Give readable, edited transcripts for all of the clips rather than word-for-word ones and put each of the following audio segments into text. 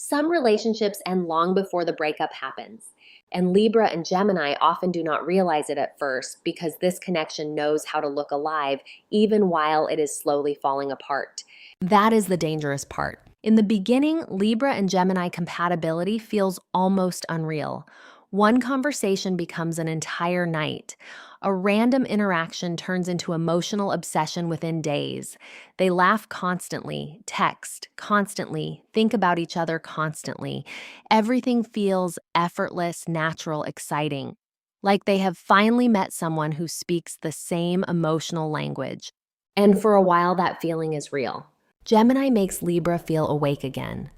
Some relationships end long before the breakup happens, and Libra and Gemini often do not realize it at first because this connection knows how to look alive even while it is slowly falling apart. That is the dangerous part. In the beginning, Libra and Gemini compatibility feels almost unreal. One conversation becomes an entire night. A random interaction turns into emotional obsession within days. They laugh constantly, text constantly, think about each other constantly. Everything feels effortless, natural, exciting. Like they have finally met someone who speaks the same emotional language. And for a while, that feeling is real. Gemini makes Libra feel awake again.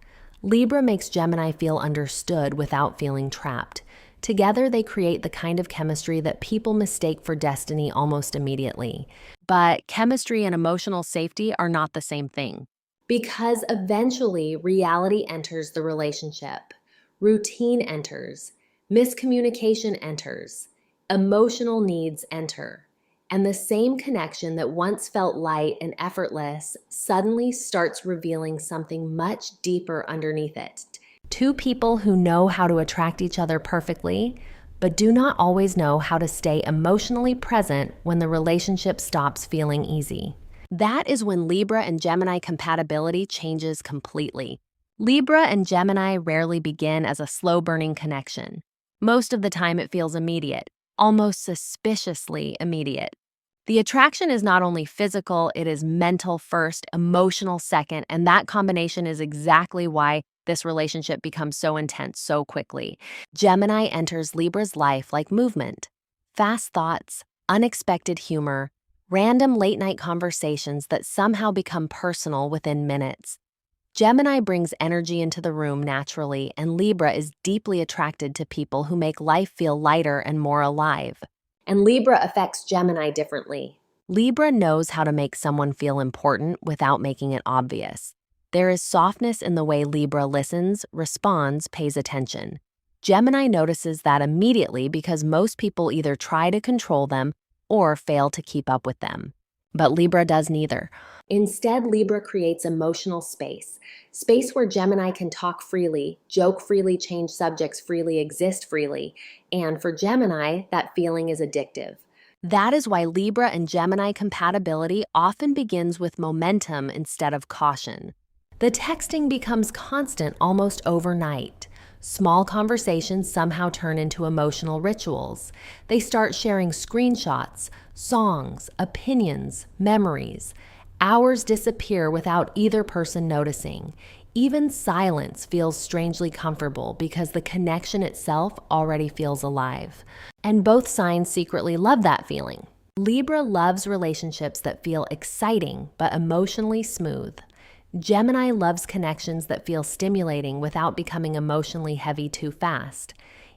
Libra makes Gemini feel understood without feeling trapped. Together, they create the kind of chemistry that people mistake for destiny almost immediately. But chemistry and emotional safety are not the same thing. Because eventually, reality enters the relationship. Routine enters. Miscommunication enters. Emotional needs enter. And the same connection that once felt light and effortless suddenly starts revealing something much deeper underneath it. Two people who know how to attract each other perfectly, but do not always know how to stay emotionally present when the relationship stops feeling easy. That is when Libra and Gemini compatibility changes completely. Libra and Gemini rarely begin as a slow-burning connection. Most of the time it feels immediate, almost suspiciously immediate. The attraction is not only physical, it is mental first, emotional second, and that combination is exactly why this relationship becomes so intense so quickly. Gemini enters Libra's life like movement. Fast thoughts, unexpected humor, random late-night conversations that somehow become personal within minutes. Gemini brings energy into the room naturally, and Libra is deeply attracted to people who make life feel lighter and more alive. And Libra affects Gemini differently. Libra knows how to make someone feel important without making it obvious. There is softness in the way Libra listens, responds, pays attention. Gemini notices that immediately because most people either try to control them or fail to keep up with them. But Libra does neither. Instead, Libra creates emotional space. Space where Gemini can talk freely, joke freely, change subjects freely, exist freely. And for Gemini, that feeling is addictive. That is why Libra and Gemini compatibility often begins with momentum instead of caution. The texting becomes constant almost overnight. Small conversations somehow turn into emotional rituals. They start sharing screenshots, songs, opinions, memories. Hours disappear without either person noticing. Even silence feels strangely comfortable because the connection itself already feels alive. And both signs secretly love that feeling. Libra loves relationships that feel exciting but emotionally smooth. Gemini loves connections that feel stimulating without becoming emotionally heavy too fast.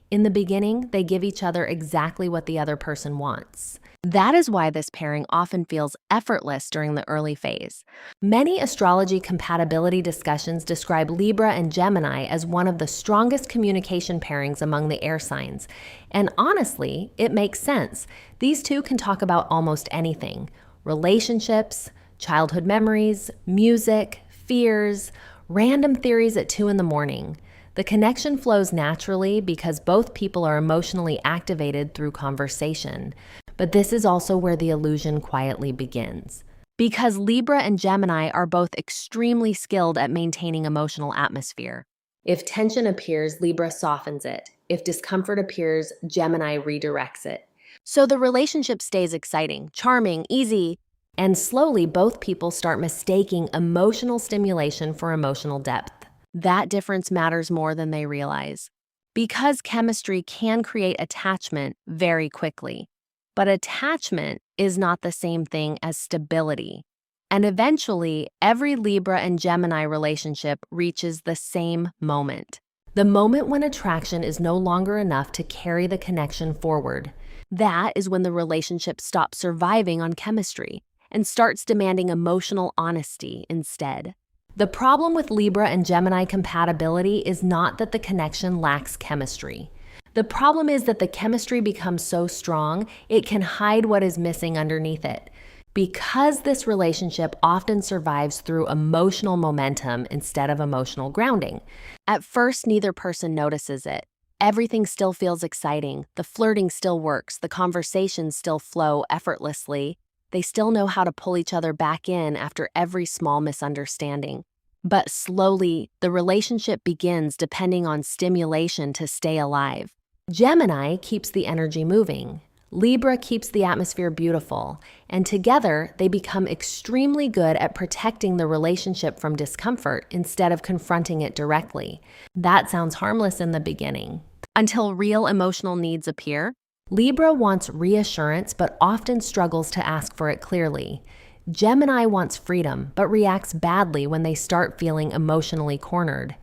In the beginning, they give each other exactly what the other person wants. That is why this pairing often feels effortless during the early phase. Many astrology compatibility discussions describe Libra and Gemini as one of the strongest communication pairings among the air signs. And honestly, it makes sense. These two can talk about almost anything: relationships, childhood memories, music, fears, random theories at 2 in the morning. The connection flows naturally because both people are emotionally activated through conversation. But this is also where the illusion quietly begins. Because Libra and Gemini are both extremely skilled at maintaining emotional atmosphere. If tension appears, Libra softens it. If discomfort appears, Gemini redirects it. So the relationship stays exciting, charming, easy, and slowly both people start mistaking emotional stimulation for emotional depth. That difference matters more than they realize. Because chemistry can create attachment very quickly. But attachment is not the same thing as stability. And eventually, every Libra and Gemini relationship reaches the same moment. The moment when attraction is no longer enough to carry the connection forward. That is when the relationship stops surviving on chemistry and starts demanding emotional honesty instead. The problem with Libra and Gemini compatibility is not that the connection lacks chemistry. The problem is that the chemistry becomes so strong, it can hide what is missing underneath it. because this relationship often survives through emotional momentum instead of emotional grounding. At first, neither person notices it. Everything still feels exciting, the flirting still works, the conversations still flow effortlessly. They still know how to pull each other back in after every small misunderstanding. But slowly, the relationship begins depending on stimulation to stay alive. Gemini keeps the energy moving. Libra keeps the atmosphere beautiful, and together they become extremely good at protecting the relationship from discomfort instead of confronting it directly. That sounds harmless in the beginning. Until real emotional needs appear, Libra wants reassurance but often struggles to ask for it clearly. Gemini wants freedom but reacts badly when they start feeling emotionally cornered.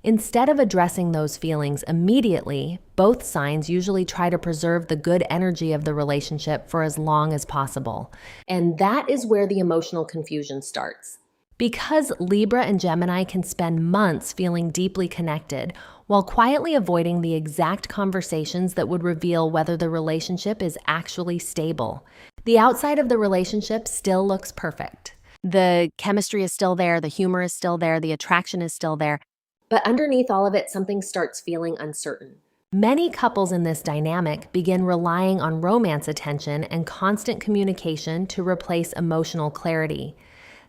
Instead of addressing those feelings immediately, both signs usually try to preserve the good energy of the relationship for as long as possible. And that is where the emotional confusion starts. Because Libra and Gemini can spend months feeling deeply connected while quietly avoiding the exact conversations that would reveal whether the relationship is actually stable. The outside of the relationship still looks perfect. The chemistry is still there, the humor is still there, the attraction is still there. But underneath all of it, something starts feeling uncertain. Many couples in this dynamic begin relying on romance attention and constant communication to replace emotional clarity.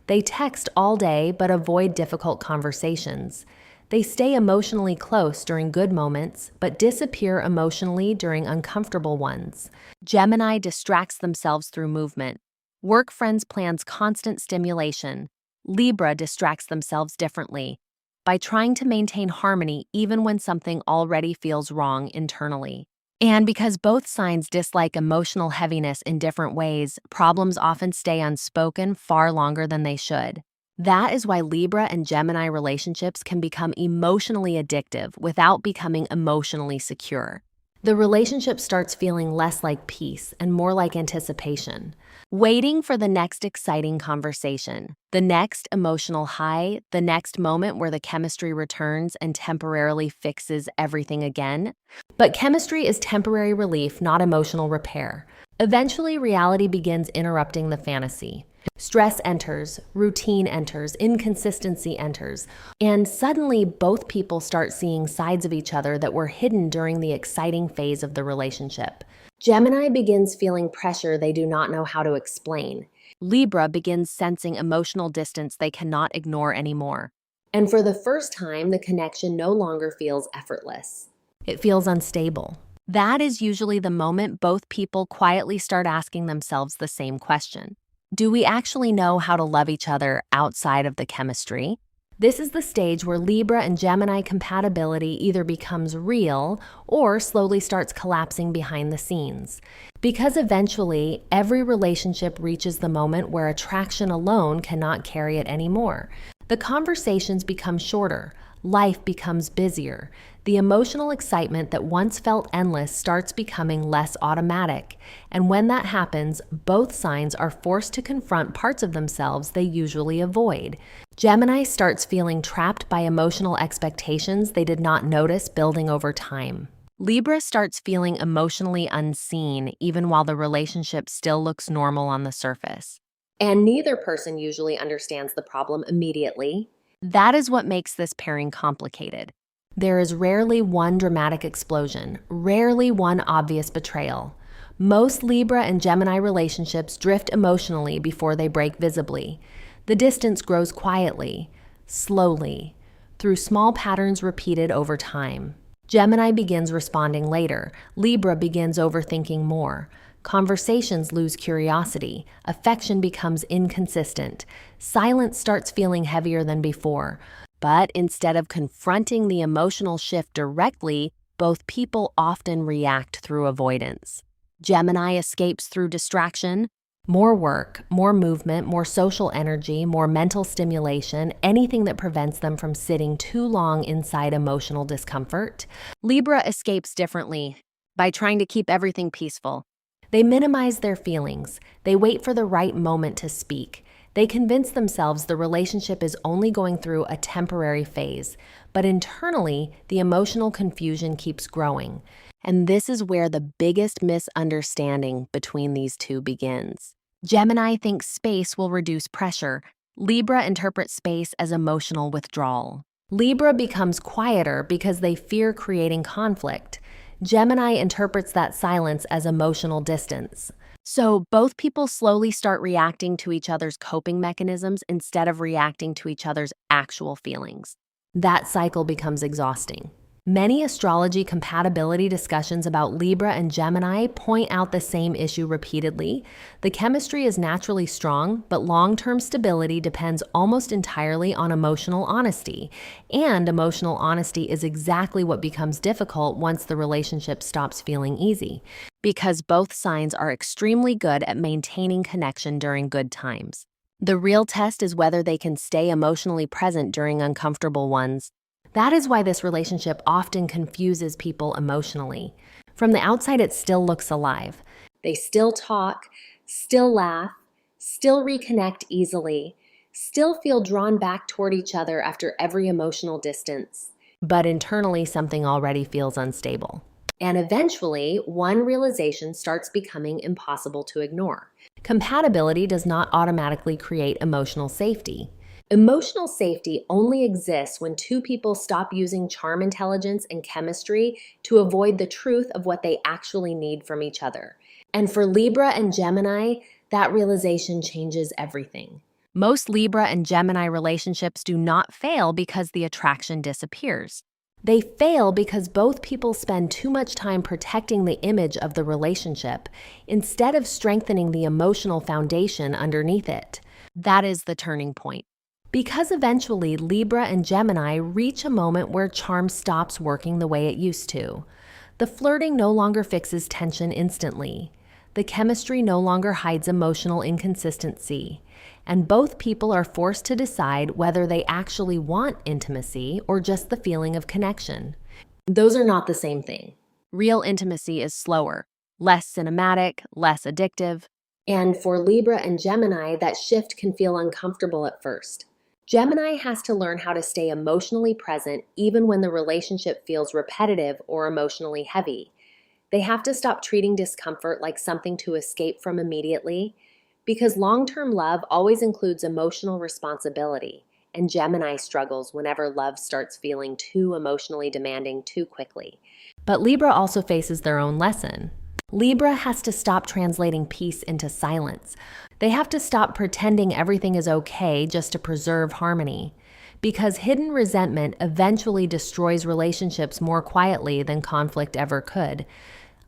They text all day but avoid difficult conversations. They stay emotionally close during good moments but disappear emotionally during uncomfortable ones. Gemini distracts themselves through movement. Work friends plans constant stimulation. Libra distracts themselves differently by trying to maintain harmony even when something already feels wrong internally. And because both signs dislike emotional heaviness in different ways, problems often stay unspoken far longer than they should. That is why Libra and Gemini relationships can become emotionally addictive without becoming emotionally secure. The relationship starts feeling less like peace and more like anticipation, waiting for the next exciting conversation, the next emotional high, the next moment where the chemistry returns and temporarily fixes everything again. But chemistry is temporary relief, not emotional repair. Eventually, reality begins interrupting the fantasy. Stress enters, routine enters, inconsistency enters, and suddenly both people start seeing sides of each other that were hidden during the exciting phase of the relationship. Gemini begins feeling pressure they do not know how to explain. Libra begins sensing emotional distance they cannot ignore anymore. And for the first time, the connection no longer feels effortless. It feels unstable. That is usually the moment both people quietly start asking themselves the same question. Do we actually know how to love each other outside of the chemistry? This is the stage where Libra and Gemini compatibility either becomes real or slowly starts collapsing behind the scenes. Because eventually, every relationship reaches the moment where attraction alone cannot carry it anymore. The conversations become shorter, life becomes busier. The emotional excitement that once felt endless starts becoming less automatic. And when that happens, both signs are forced to confront parts of themselves they usually avoid. Gemini starts feeling trapped by emotional expectations they did not notice building over time. Libra starts feeling emotionally unseen even while the relationship still looks normal on the surface. And neither person usually understands the problem immediately. That is what makes this pairing complicated. There is rarely one dramatic explosion, rarely one obvious betrayal. Most Libra and Gemini relationships drift emotionally before they break visibly. The distance grows quietly, slowly, through small patterns repeated over time. Gemini begins responding later. Libra begins overthinking more. Conversations lose curiosity. Affection becomes inconsistent. Silence starts feeling heavier than before. But instead of confronting the emotional shift directly, both people often react through avoidance. Gemini escapes through distraction. More work, more movement, more social energy, more mental stimulation, anything that prevents them from sitting too long inside emotional discomfort. Libra escapes differently, by trying to keep everything peaceful. They minimize their feelings. They wait for the right moment to speak. They convince themselves the relationship is only going through a temporary phase, but internally, the emotional confusion keeps growing. And this is where the biggest misunderstanding between these two begins. Gemini thinks space will reduce pressure. Libra interprets space as emotional withdrawal. Libra becomes quieter because they fear creating conflict. Gemini interprets that silence as emotional distance. So both people slowly start reacting to each other's coping mechanisms instead of reacting to each other's actual feelings. That cycle becomes exhausting. Many astrology compatibility discussions about Libra and Gemini point out the same issue repeatedly. The chemistry is naturally strong, but long-term stability depends almost entirely on emotional honesty. And emotional honesty is exactly what becomes difficult once the relationship stops feeling easy. Because both signs are extremely good at maintaining connection during good times. The real test is whether they can stay emotionally present during uncomfortable ones. That is why this relationship often confuses people emotionally. From the outside, it still looks alive. They still talk, still laugh, still reconnect easily, still feel drawn back toward each other after every emotional distance. But internally, something already feels unstable. And eventually, one realization starts becoming impossible to ignore. Compatibility does not automatically create emotional safety. Emotional safety only exists when two people stop using charm intelligence and chemistry to avoid the truth of what they actually need from each other. And for Libra and Gemini, that realization changes everything. Most Libra and Gemini relationships do not fail because the attraction disappears. They fail because both people spend too much time protecting the image of the relationship instead of strengthening the emotional foundation underneath it. That is the turning point. Because eventually Libra and Gemini reach a moment where charm stops working the way it used to. The flirting no longer fixes tension instantly. The chemistry no longer hides emotional inconsistency. And both people are forced to decide whether they actually want intimacy or just the feeling of connection. Those are not the same thing. Real intimacy is slower, less cinematic, less addictive. And for Libra and Gemini, that shift can feel uncomfortable at first. Gemini has to learn how to stay emotionally present even when the relationship feels repetitive or emotionally heavy. They have to stop treating discomfort like something to escape from immediately, because long-term love always includes emotional responsibility, and Gemini struggles whenever love starts feeling too emotionally demanding too quickly. But Libra also faces their own lesson. Libra has to stop translating peace into silence. They have to stop pretending everything is okay just to preserve harmony, because hidden resentment eventually destroys relationships more quietly than conflict ever could.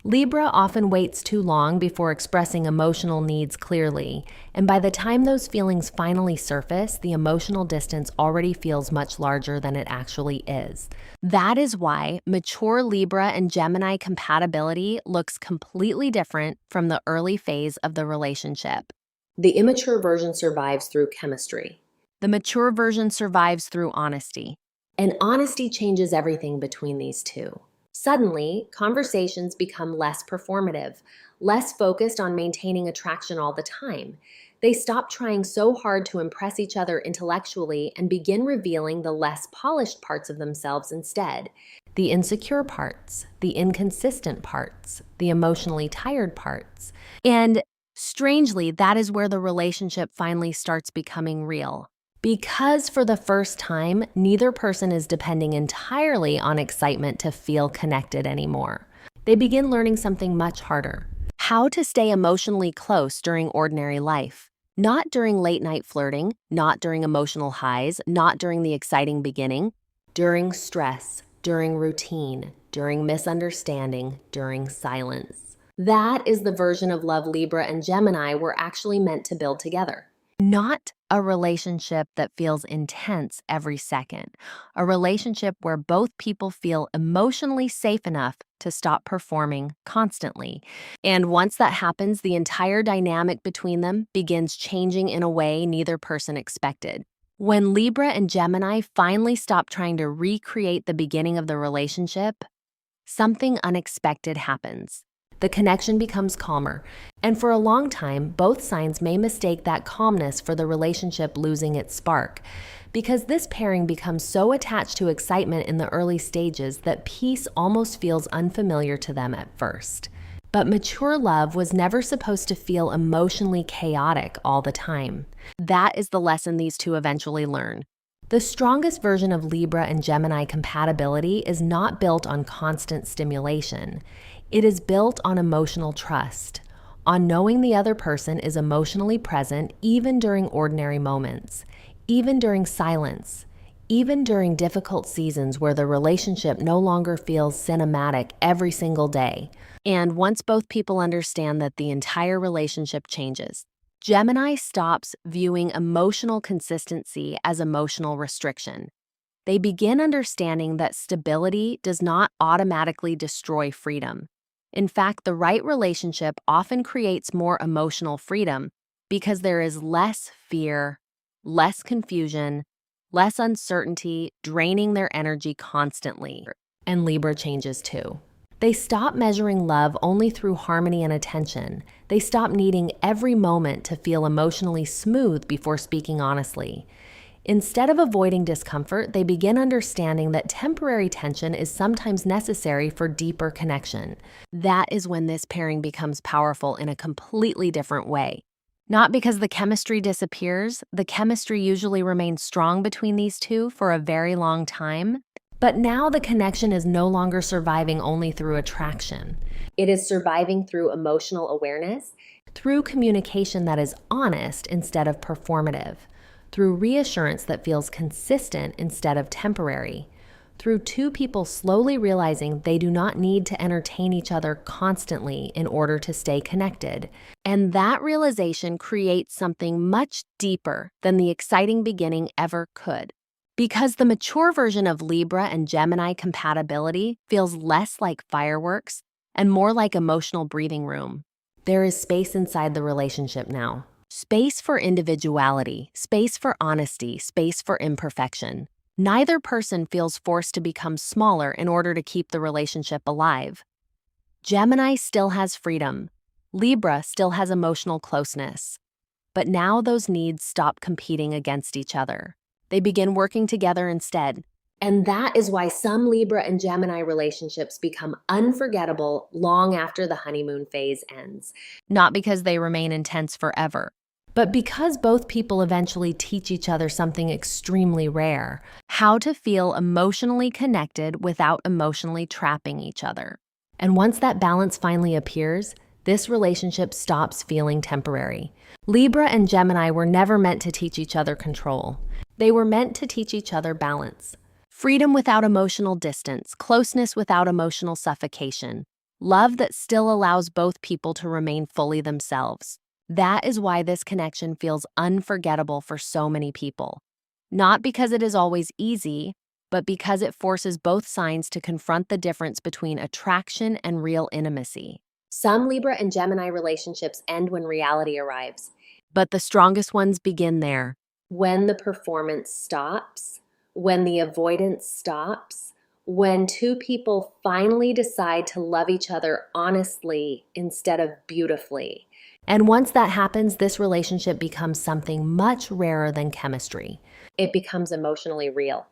Libra often waits too long before expressing emotional needs clearly, and by the time those feelings finally surface, the emotional distance already feels much larger than it actually is. That is why mature Libra and Gemini compatibility looks completely different from the early phase of the relationship. The immature version survives through chemistry. The mature version survives through honesty. And honesty changes everything between these two. Suddenly, conversations become less performative, less focused on maintaining attraction all the time. They stop trying so hard to impress each other intellectually and begin revealing the less polished parts of themselves instead. The insecure parts, the inconsistent parts, the emotionally tired parts. And strangely, that is where the relationship finally starts becoming real. Because for the first time, neither person is depending entirely on excitement to feel connected anymore. They begin learning something much harder. How to stay emotionally close during ordinary life. Not during late-night flirting, not during emotional highs, not during the exciting beginning. During stress, during routine, during misunderstanding, during silence. That is the version of love Libra and Gemini were actually meant to build together. Not a relationship that feels intense every second. A relationship where both people feel emotionally safe enough to stop performing constantly. And once that happens, the entire dynamic between them begins changing in a way neither person expected. When Libra and Gemini finally stop trying to recreate the beginning of the relationship, something unexpected happens. The connection becomes calmer, and for a long time, both signs may mistake that calmness for the relationship losing its spark, because this pairing becomes so attached to excitement in the early stages that peace almost feels unfamiliar to them at first. But mature love was never supposed to feel emotionally chaotic all the time. That is the lesson these two eventually learn. The strongest version of Libra and Gemini compatibility is not built on constant stimulation. It is built on emotional trust, on knowing the other person is emotionally present even during ordinary moments, even during silence, even during difficult seasons where the relationship no longer feels cinematic every single day. And once both people understand that, the entire relationship changes. Gemini stops viewing emotional consistency as emotional restriction. They begin understanding that stability does not automatically destroy freedom. In fact, the right relationship often creates more emotional freedom because there is less fear, less confusion, less uncertainty draining their energy constantly. And Libra changes too. They stop measuring love only through harmony and attention. They stop needing every moment to feel emotionally smooth before speaking honestly. Instead of avoiding discomfort, they begin understanding that temporary tension is sometimes necessary for deeper connection. That is when this pairing becomes powerful in a completely different way. Not because the chemistry disappears, the chemistry usually remains strong between these two for a very long time. But now the connection is no longer surviving only through attraction. It is surviving through emotional awareness, Through communication that is honest instead of performative, through reassurance that feels consistent instead of temporary, through two people slowly realizing they do not need to entertain each other constantly in order to stay connected. And that realization creates something much deeper than the exciting beginning ever could. Because the mature version of Libra and Gemini compatibility feels less like fireworks and more like emotional breathing room. there is space inside the relationship now. Space for individuality, space for honesty, space for imperfection. Neither person feels forced to become smaller in order to keep the relationship alive. Gemini still has freedom. Libra still has emotional closeness. But now those needs stop competing against each other. They begin working together instead. And that is why some Libra and Gemini relationships become unforgettable long after the honeymoon phase ends. Not because they remain intense forever, But because both people eventually teach each other something extremely rare, how to feel emotionally connected without emotionally trapping each other. and once that balance finally appears, this relationship stops feeling temporary. Libra and Gemini were never meant to teach each other control. They were meant to teach each other balance. Freedom without emotional distance, closeness without emotional suffocation, love that still allows both people to remain fully themselves. That is why this connection feels unforgettable for so many people. Not because it is always easy, but because it forces both signs to confront the difference between attraction and real intimacy. Some Libra and Gemini relationships end when reality arrives, But the strongest ones begin there. when the performance stops, when the avoidance stops, when two people finally decide to love each other honestly instead of beautifully. And once that happens, this relationship becomes something much rarer than chemistry. It becomes emotionally real.